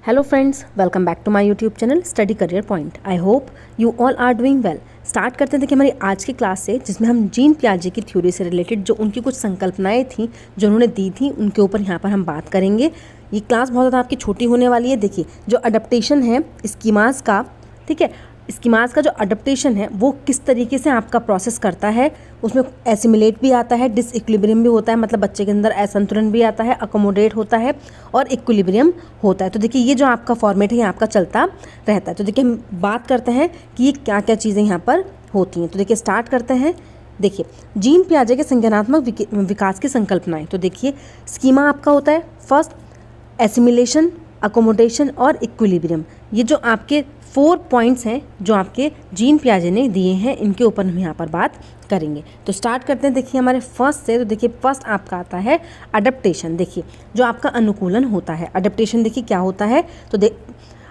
Hello friends, welcome back to my YouTube channel Study Career Point. I hope you all are doing well. Start करते हैं देखिए हमारी आज की class से, जिसमें हम जीन पियाजे की थ्योरी से रिलेटेड जो उनकी कुछ संकल्पनाएं थी जो उन्होंने दी थी उनके ऊपर यहाँ पर हम बात करेंगे। ये क्लास बहुत ज़्यादा आपकी छोटी होने वाली है। देखिए जो अडेप्टेशन है स्कीमास का, ठीक है, स्कीमास का जो अडेप्टेशन है वो किस तरीके से आपका प्रोसेस करता है, उसमें एसिमिलेट भी आता है, डिसइक्विलिब्रियम भी होता है, मतलब बच्चे के अंदर असंतुलन भी आता है, अकोमोडेट होता है और इक्विलिब्रियम होता है। तो देखिए ये जो आपका फॉर्मेट है ये आपका चलता रहता है। तो देखिए हम बात करते हैं कि ये क्या क्या चीज़ें यहाँ पर होती हैं। तो देखिए स्टार्ट करते हैं। देखिए जीन पियाजे के संज्ञानात्मक विकास की संकल्पनाएं। तो देखिए स्कीमा आपका होता है फर्स्ट एसिमिलेशन, अकोमोडेशन और इक्विलिब्रियम। ये जो आपके 4 पॉइंट्स हैं जो आपके जीन पियाजे ने दिए हैं, इनके ऊपर हम यहाँ पर बात करेंगे। तो स्टार्ट करते हैं देखिए हमारे फर्स्ट से। तो देखिए फर्स्ट आपका आता है अडेप्टेशन। देखिए जो आपका अनुकूलन होता है, अडेप्टेशन देखिए क्या होता है। तो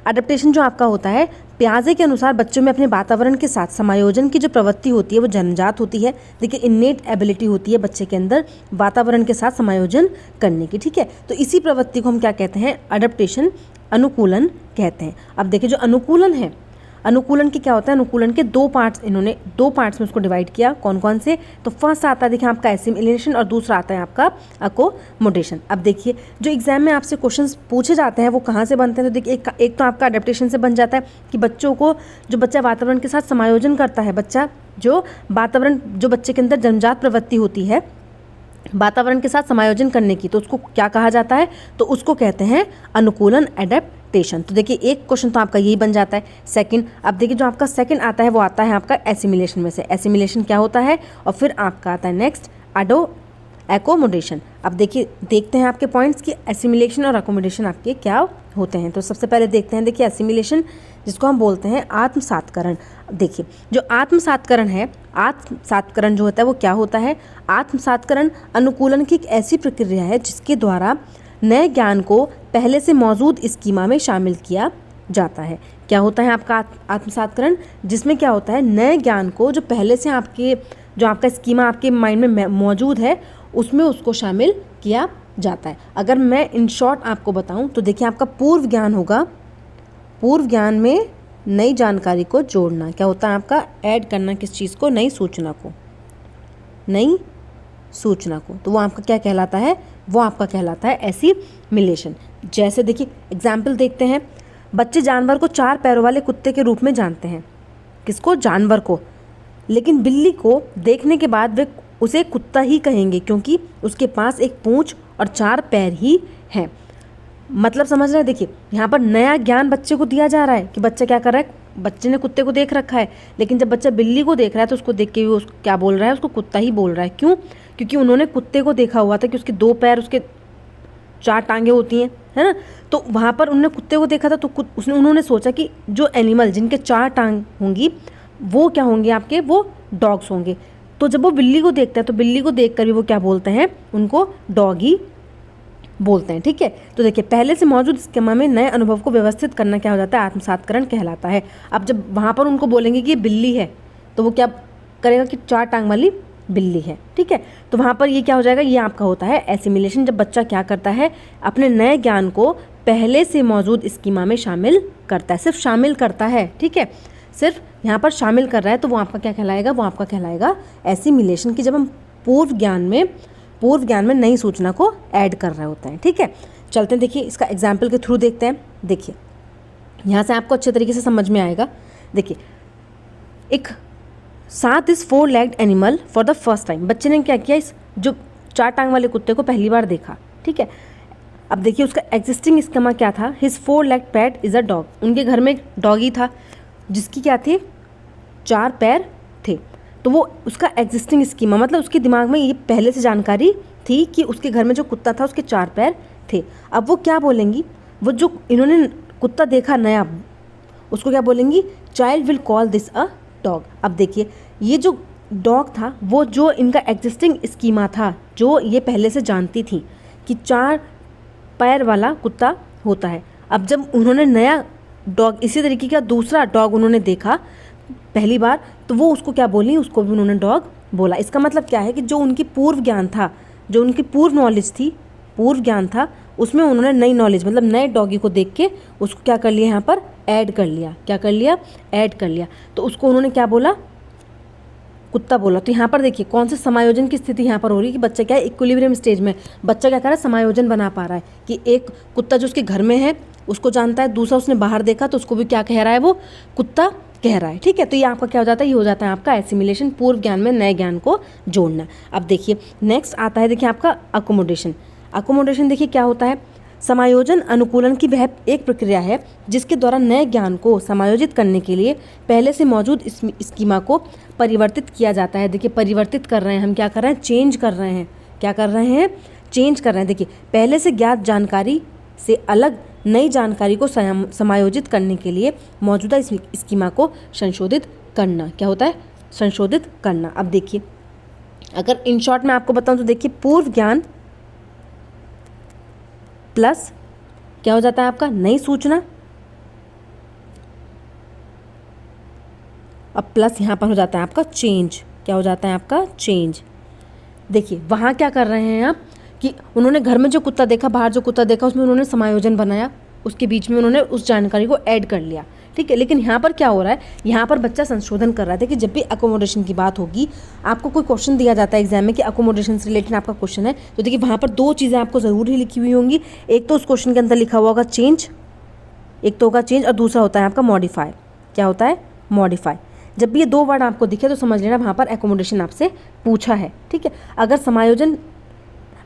अडेप्टेशन जो आपका होता है, पियाजे के अनुसार बच्चों में अपने वातावरण के साथ समायोजन की जो प्रवृत्ति होती है वो जन्मजात होती है। देखिए इन्नेट एबिलिटी होती है बच्चे के अंदर वातावरण के साथ समायोजन करने की, ठीक है। तो इसी प्रवृत्ति को हम क्या कहते हैं, अडेप्टेशन, अनुकूलन कहते हैं। अब देखिए जो अनुकूलन है, अनुकूलन की क्या होता है, अनुकूलन के 2 पार्ट्स, इन्होंने 2 पार्ट्स में उसको डिवाइड किया। कौन कौन से, तो फर्स्ट आता है देखिए आपका एसिमिलेशन और दूसरा आता है आपका अकोमोडेशन। अब देखिए जो एग्जाम में आपसे क्वेश्चंस पूछे जाते हैं वो कहाँ से बनते हैं। तो देखिए एक तो आपका अडेप्टेशन से बन जाता है कि बच्चों को, जो बच्चा वातावरण के साथ समायोजन करता है, बच्चा जो वातावरण, जो बच्चे के अंदर जन्मजात प्रवृत्ति होती है वातावरण के साथ समायोजन करने की, तो उसको क्या कहा जाता है, तो उसको कहते हैं अनुकूलन, एडेप्टेशन। तो देखिए एक क्वेश्चन तो आपका यही बन जाता है। सेकंड, अब देखिए जो आपका सेकंड आता है वो आता है आपका एसिमिलेशन में से। एसिमिलेशन क्या होता है, और फिर आपका आता है नेक्स्ट एकोमोडेशन। अब देखिए देखते हैं आपके पॉइंट्स कि एसिमिलेशन और अकोमोडेशन आपके क्या होते हैं। तो सबसे पहले देखते हैं देखिए एसिमिलेशन, जिसको हम बोलते हैं आत्मसात्करण। देखिए जो आत्मसात्करण है, आत्मसात्करण जो होता है वो क्या होता है, आत्मसात्करण अनुकूलन की एक ऐसी प्रक्रिया है जिसके द्वारा नए ज्ञान को पहले से मौजूद स्कीमा में शामिल किया जाता है। क्या होता है आपका आत्मसात्करण, जिसमें क्या होता है, नए ज्ञान को जो पहले से आपके, जो आपका स्कीमा आपके माइंड में मौजूद है उसमें उसको शामिल किया जाता है। अगर मैं इन शॉर्ट आपको बताऊं तो देखिए आपका पूर्व ज्ञान होगा, पूर्व ज्ञान में नई जानकारी को जोड़ना। क्या होता है आपका, ऐड करना किस चीज़ को, नई सूचना को, नई सूचना को। तो वो आपका क्या कहलाता है, वो आपका कहलाता है एसिमिलेशन। जैसे देखिए एग्जाम्पल देखते हैं, बच्चे जानवर को 4 पैरों वाले कुत्ते के रूप में जानते हैं। किसको, जानवर को। लेकिन बिल्ली को देखने के बाद वे उसे कुत्ता ही कहेंगे क्योंकि उसके पास एक पूंछ और 4 पैर ही हैं। मतलब समझ रहे हैं। देखिए यहाँ पर नया ज्ञान बच्चे को दिया जा रहा है कि बच्चा क्या कर रहा है, बच्चे ने कुत्ते को देख रखा है, लेकिन जब बच्चा बिल्ली को देख रहा है तो उसको देख के भी उसको क्या बोल रहा है, उसको कुत्ता ही बोल रहा है। क्यों, क्योंकि उन्होंने कुत्ते को देखा हुआ था कि उसके 2 पैर, उसके 4 टांगें होती हैं, है ना। तो वहाँ पर उन्होंने कुत्ते को देखा था तो उन्होंने सोचा कि जो एनिमल जिनके 4 टांग होंगी वो क्या होंगे आपके, वो डॉग्स होंगे। तो जब वो बिल्ली को देखता है तो बिल्ली को देख कर भी वो क्या बोलते हैं, उनको डॉग ही बोलते हैं, ठीक है। तो देखिए पहले से मौजूद स्कीमा में नए अनुभव को व्यवस्थित करना क्या हो जाता है, आत्मसात्करण कहलाता है। अब जब वहाँ पर उनको बोलेंगे कि ये बिल्ली है तो वो क्या करेगा कि 4 टांग वाली बिल्ली है, ठीक है। तो वहाँ पर ये क्या हो जाएगा, ये आपका होता है एसिमिलेशन। जब बच्चा क्या करता है, अपने नए ज्ञान को पहले से मौजूद स्कीमा में शामिल करता है, सिर्फ शामिल करता है, ठीक है, सिर्फ यहाँ पर शामिल कर रहा है, तो वो आपका क्या कहलाएगा, वो आपका कहलाएगा एसिमिलेशन। की जब हम पूर्व ज्ञान में नई सूचना को ऐड कर रहे होते हैं, ठीक है। चलते हैं देखिए इसका एग्जाम्पल के थ्रू देखते हैं। देखिए यहाँ से आपको अच्छे तरीके से समझ में आएगा। देखिए एक साथ इस 4 legged animal for the first time, बच्चे ने क्या किया, इस जो 4 टांग वाले कुत्ते को पहली बार देखा, ठीक है। अब देखिए उसका एग्जिस्टिंग स्कीमा क्या था, his 4 legged pet is a dog. उनके घर में एक डॉगी था जिसकी क्या थी, 4 पैर थे। तो वो उसका एग्जिस्टिंग स्कीमा, मतलब उसके दिमाग में ये पहले से जानकारी थी कि उसके घर में जो कुत्ता था उसके 4 पैर थे। अब वो क्या बोलेंगी, वो जो इन्होंने कुत्ता देखा नया, उसको क्या बोलेंगी, child will call this a dog. अब देखिए ये जो डॉग था वो जो इनका एग्जिस्टिंग स्कीमा था, जो ये पहले से जानती थी कि 4 पैर वाला कुत्ता होता है। अब जब उन्होंने नया डॉग, इसी तरीके का दूसरा डॉग उन्होंने देखा पहली बार, तो वो उसको क्या बोली, उसको भी उन्होंने डॉग बोला। इसका मतलब क्या है कि जो उनकी पूर्व ज्ञान था, जो उनकी पूर्व नॉलेज थी, पूर्व ज्ञान था, उसमें उन्होंने नई नॉलेज मतलब नए डॉगी को देख के उसको क्या कर लिया, यहाँ पर ऐड कर लिया। क्या कर लिया, ऐड कर लिया। तो उसको उन्होंने क्या बोला, कुत्ता बोला। तो यहाँ पर देखिए कौन से समायोजन की स्थिति यहाँ पर हो रही है कि बच्चा क्या है, इक्विलिब्रियम स्टेज में बच्चा क्या कर रहा है, समायोजन बना पा रहा है कि एक कुत्ता जो उसके घर में है उसको जानता है, दूसरा उसने बाहर देखा तो उसको भी क्या कह रहा है, वो कुत्ता कह रहा है। ठीक है, तो ये आपका क्या हो जाता है, ये हो जाता है आपका एसिमिलेशन, पूर्व ज्ञान में नए ज्ञान को जोड़ना। अब देखिए नेक्स्ट आता है, देखिए आपका अकोमोडेशन। अकोमोडेशन देखिए क्या होता है, समायोजन अनुकूलन की वह एक प्रक्रिया है जिसके द्वारा नए ज्ञान को समायोजित करने के लिए पहले से मौजूद स्कीमा को परिवर्तित किया जाता है। देखिए परिवर्तित कर रहे हैं हम, क्या कर रहे हैं, चेंज कर रहे हैं। क्या कर रहे हैं, चेंज कर रहे हैं। देखिए पहले से ज्ञात जानकारी से अलग नई जानकारी को समायोजित करने के लिए मौजूदा स्कीमा को संशोधित करना। क्या होता है, संशोधित करना। अब देखिए अगर इन शॉर्ट में आपको बताऊं तो देखिए पूर्व ज्ञान प्लस क्या हो जाता है आपका, नई सूचना, अब प्लस यहाँ पर हो जाता है आपका चेंज। क्या हो जाता है आपका, चेंज। देखिए वहाँ क्या कर रहे हैं आप कि उन्होंने घर में जो कुत्ता देखा, बाहर जो कुत्ता देखा, उसमें उन्होंने समायोजन बनाया, उसके बीच में उन्होंने उस जानकारी को ऐड कर लिया। ठीक है, लेकिन यहाँ पर क्या हो रहा है, यहाँ पर बच्चा संशोधन कर रहा है। कि जब भी अकोमोडेशन की बात होगी, आपको कोई क्वेश्चन दिया जाता है एग्जाम में कि अकोमोडेशन से रिलेटेड आपका क्वेश्चन है, तो देखिए वहाँ पर दो चीज़ें आपको ज़रूर ही लिखी हुई होंगी। एक तो उस क्वेश्चन के अंदर लिखा हुआ होगा चेंज, एक तो होगा चेंज, और दूसरा होता है आपका मॉडिफाई। क्या होता है, मॉडिफाई। जब भी ये दो वर्ड आपको दिखे तो समझ लेना वहाँ पर अकोमोडेशन आपसे पूछा है। ठीक है, अगर समायोजन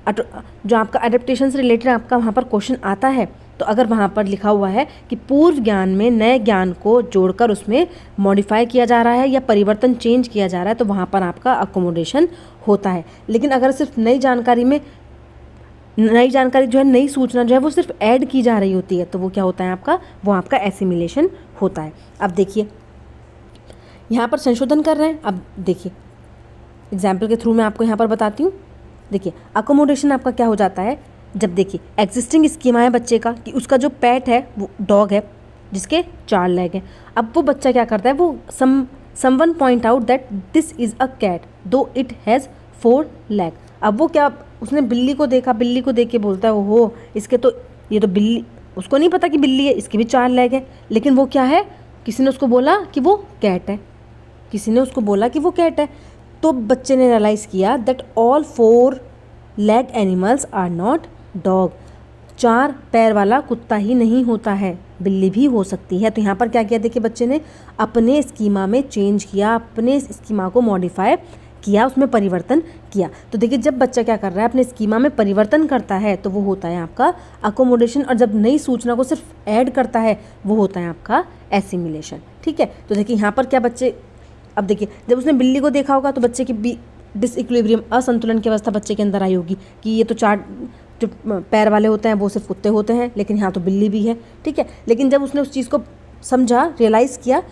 जो आपका एडेप्टेशन से रिलेटेड आपका वहाँ पर क्वेश्चन आता है, तो अगर वहाँ पर लिखा हुआ है कि पूर्व ज्ञान में नए ज्ञान को जोड़कर उसमें मॉडिफाई किया जा रहा है या परिवर्तन चेंज किया जा रहा है, तो वहाँ पर आपका अकोमोडेशन होता है। लेकिन अगर सिर्फ नई जानकारी में नई जानकारी जो है, नई सूचना जो है वो सिर्फ ऐड की जा रही होती है, तो वो क्या होता है आपका, वो आपका एसिमिलेशन होता है। अब देखिए यहाँ पर संशोधन कर रहे हैं। अब देखिए एग्जाम्पल के थ्रू मैं आपको यहाँ पर बताती हूँ। देखिए अकोमोडेशन आपका क्या हो जाता है, जब देखिए एग्जिस्टिंग स्कीमा है बच्चे का कि उसका जो पेट है वो डॉग है जिसके 4 लेग हैं। अब वो बच्चा क्या करता है, वो someone point out that this is a cat though it has 4 leg. अब वो क्या, उसने बिल्ली को देखा, बिल्ली को देख के बोलता है ओहो इसके तो, ये तो बिल्ली, उसको नहीं पता कि बिल्ली है, इसके भी 4 लेग है। लेकिन वो क्या है, किसी ने उसको बोला कि वो कैट है, किसी ने उसको बोला कि वो कैट है। तो बच्चे ने रियलाइज़ किया that all 4 leg animals are not dog. 4 पैर वाला कुत्ता ही नहीं होता है, बिल्ली भी हो सकती है। तो यहाँ पर क्या किया, देखिए बच्चे ने अपने स्कीमा में चेंज किया, अपने स्कीमा को मॉडिफाई किया, उसमें परिवर्तन किया। तो देखिए जब बच्चा क्या कर रहा है, अपने स्कीमा में परिवर्तन करता है, तो वो होता है आपका अकोमोडेशन। और जब नई सूचना को सिर्फ ऐड करता है, वो होता है आपका एसिमिलेशन। ठीक है, तो देखिए यहाँ पर क्या बच्चे, अब देखिए जब उसने बिल्ली को देखा होगा तो बच्चे की डिसइक्विलिब्रियम, असंतुलन की अवस्था बच्चे के अंदर आई होगी कि ये तो 4 जो पैर वाले होते हैं वो सिर्फ कुत्ते होते हैं, लेकिन यहाँ तो बिल्ली भी है। ठीक है, लेकिन जब उसने उस चीज़ को समझा, रियलाइज़ किया,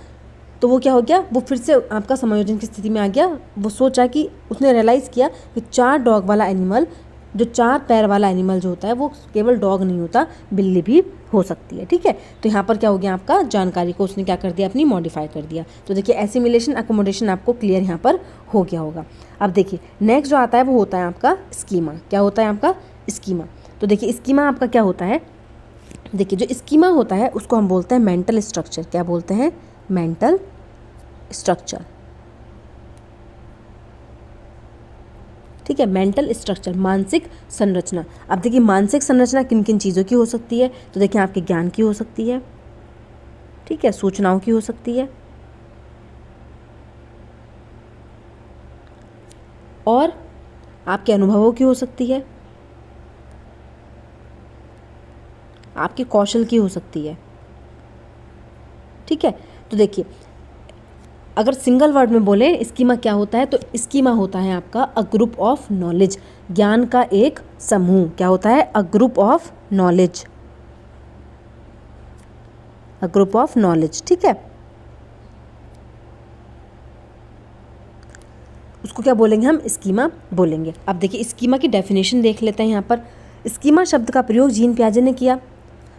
तो वो क्या हो गया, वो फिर से आपका समायोजन की स्थिति में आ गया। वो सोचा कि उसने रियलाइज़ किया कि 4 डॉग वाला एनिमल, जो 4 पैर वाला एनिमल जो होता है वो केवल डॉग नहीं होता, बिल्ली भी हो सकती है। ठीक है, तो यहाँ पर क्या हो गया, आपका जानकारी को उसने क्या कर दिया, अपनी मॉडिफाई कर दिया। तो देखिए एसिमिलेशन, अकोमोडेशन आपको क्लियर यहाँ पर हो गया होगा। अब देखिए नेक्स्ट जो आता है वो होता है आपका स्कीमा। क्या होता है आपका, स्कीमा। तो देखिए स्कीमा आपका क्या होता है, देखिए जो स्कीमा होता है उसको हम बोलते हैं मेंटल स्ट्रक्चर। क्या बोलते हैं, मेंटल स्ट्रक्चर। ठीक है, मेंटल स्ट्रक्चर, मानसिक संरचना। अब देखिए मानसिक संरचना किन किन चीज़ों की हो सकती है, तो देखिए आपके ज्ञान की हो सकती है, ठीक है, सूचनाओं की हो सकती है, और आपके अनुभवों की हो सकती है, आपके कौशल की हो सकती है। ठीक है, तो देखिए अगर सिंगल वर्ड में बोले स्कीमा क्या होता है, तो स्कीमा होता है आपका अ ग्रुप ऑफ नॉलेज, ज्ञान का एक समूह। क्या होता है, a group of knowledge, a group of knowledge. ठीक है, उसको क्या बोलेंगे हम, स्कीमा बोलेंगे। अब देखिए स्कीमा की डेफिनेशन देख लेते हैं। यहाँ पर स्कीमा शब्द का प्रयोग जीन पियाजे ने किया।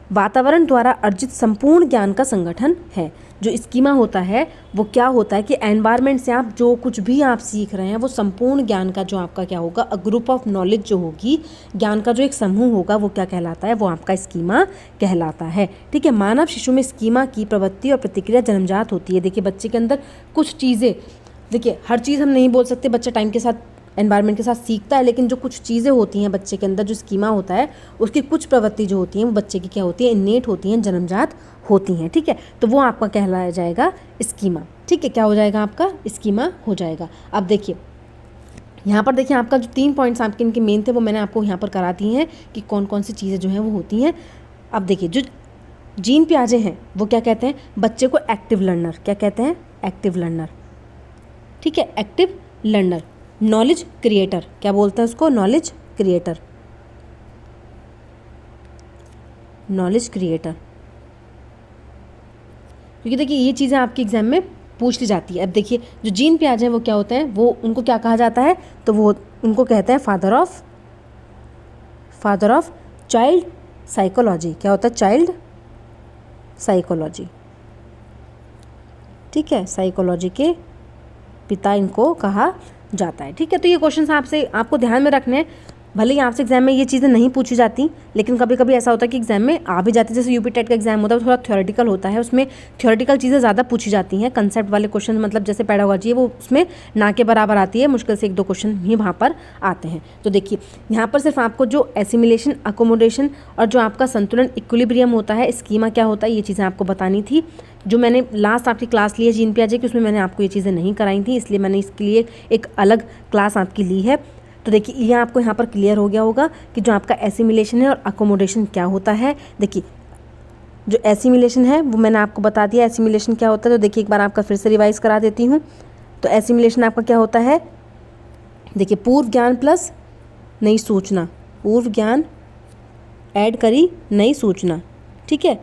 वातावरण द्वारा अर्जित संपूर्ण ज्ञान का संगठन है। जो स्कीमा होता है वो क्या होता है कि एनवायरनमेंट से आप जो कुछ भी आप सीख रहे हैं वो संपूर्ण ज्ञान का जो आपका क्या होगा, अ ग्रुप ऑफ नॉलेज जो होगी, ज्ञान का जो एक समूह होगा वो क्या कहलाता है, वो आपका स्कीमा कहलाता है। ठीक है, मानव शिशु में स्कीमा की प्रवृत्ति और प्रतिक्रिया जन्मजात होती है। देखिए बच्चे के अंदर कुछ चीज़ें, देखिए हर चीज़ हम नहीं बोल सकते, बच्चा टाइम के साथ एनवायरनमेंट के साथ सीखता है, लेकिन जो कुछ चीज़ें होती हैं बच्चे के अंदर, जो स्कीमा होता है उसकी कुछ प्रवृत्ति जो होती हैं वो बच्चे की क्या होती है, इन्नेट होती हैं, जन्मजात होती हैं। ठीक है, तो वो आपका कहलाया जाएगा स्कीमा। ठीक है, क्या हो जाएगा आपका, स्कीमा हो जाएगा। अब देखिए यहाँ पर देखिए आपका जो 3 पॉइंट्स आपके इनके मेन थे वो मैंने आपको यहाँ पर करा दी हैं कि कौन कौन सी चीज़ें जो हैं वो होती हैं। अब देखिए जो जीन पियाजे हैं वो क्या कहते हैं, बच्चे को एक्टिव लर्नर, क्या कहते हैं, एक्टिव लर्नर। ठीक है, एक्टिव लर्नर। नॉलेज क्रिएटर, क्या बोलते हैं उसको, नॉलेज क्रिएटर, नॉलेज क्रिएटर। क्योंकि देखिए ये चीज़ें आपके एग्जाम में पूछ ली जाती है। अब देखिए जो जीन पियाजे हैं वो क्या होते हैं, वो उनको क्या कहा जाता है, तो वो उनको कहते हैं फादर ऑफ चाइल्ड साइकोलॉजी। क्या होता है, चाइल्ड साइकोलॉजी। ठीक है, साइकोलॉजी के पिता इनको कहा जाता है। ठीक है, तो ये क्वेश्चंस आपको ध्यान में रखने हैं। भले ही आपसे एग्जाम में ये चीज़ें नहीं पूछी जाती, लेकिन कभी कभी ऐसा होता है कि एग्जाम में आ भी जाती है। जैसे यूपी टेट का एग्जाम होता है वो थोड़ा थ्योरेटिकल होता है, उसमें थ्योरेटिकल चीज़ें ज़्यादा पूछी जाती हैं। कंसेप्ट वाले क्वेश्चन मतलब जैसे पेडागोजी है वो उसमें ना के बराबर आती है, मुश्किल से 1-2 क्वेश्चन ही वहाँ पर आते हैं। तो देखिए यहाँ पर सिर्फ आपको जो एसिमिलेशन, अकोमोडेशन और जो आपका संतुलन, इक्विलिब्रियम होता है, स्कीमा क्या होता है, ये चीज़ें आपको बतानी थी। जो मैंने लास्ट आपकी क्लास ली है जीन पियाजे की, उसमें मैंने आपको ये चीज़ें नहीं कराई थी, इसलिए मैंने इसके लिए एक अलग क्लास आपकी ली है। तो देखिए ये आपको यहाँ पर क्लियर हो गया होगा कि जो आपका एसिमिलेशन है और अकोमोडेशन क्या होता है। देखिए जो एसिमिलेशन है वो मैंने आपको बता दिया, एसिमिलेशन क्या होता है। तो देखिए एक बार आपका फिर से रिवाइज करा देती हूँ। तो एसिमिलेशन आपका क्या होता है, देखिए पूर्व ज्ञान प्लस नई सूचना, पूर्व ज्ञान ऐड करी नई सूचना। ठीक है,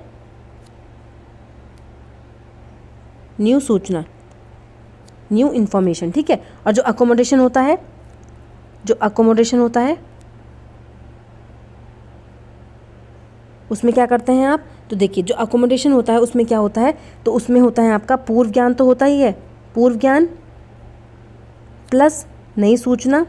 न्यू सूचना, न्यू इन्फॉर्मेशन। ठीक है, और जो अकोमोडेशन होता है, जो अकोमोडेशन होता है उसमें क्या करते हैं आप, तो देखिए जो अकोमोडेशन होता है उसमें क्या होता है, तो उसमें होता है आपका पूर्व ज्ञान तो होता ही है, पूर्व ज्ञान प्लस नई सूचना,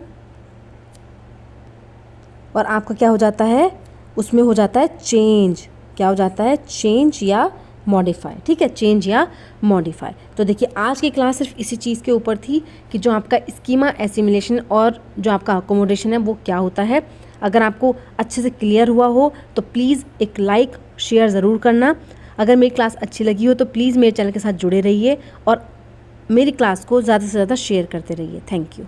और आपका क्या हो जाता है, उसमें हो जाता है चेंज। क्या हो जाता है, चेंज या मॉडिफाई। ठीक है, चेंज या मॉडिफाई। तो देखिए आज की क्लास सिर्फ इसी चीज़ के ऊपर थी कि जो आपका स्कीमा, एसिमिलेशन और जो आपका अकोमोडेशन है वो क्या होता है। अगर आपको अच्छे से क्लियर हुआ हो तो प्लीज़ एक लाइक शेयर ज़रूर करना। अगर मेरी क्लास अच्छी लगी हो तो प्लीज़ मेरे चैनल के साथ जुड़े रहिए और मेरी क्लास को ज़्यादा से ज़्यादा शेयर करते रहिए। Thank you.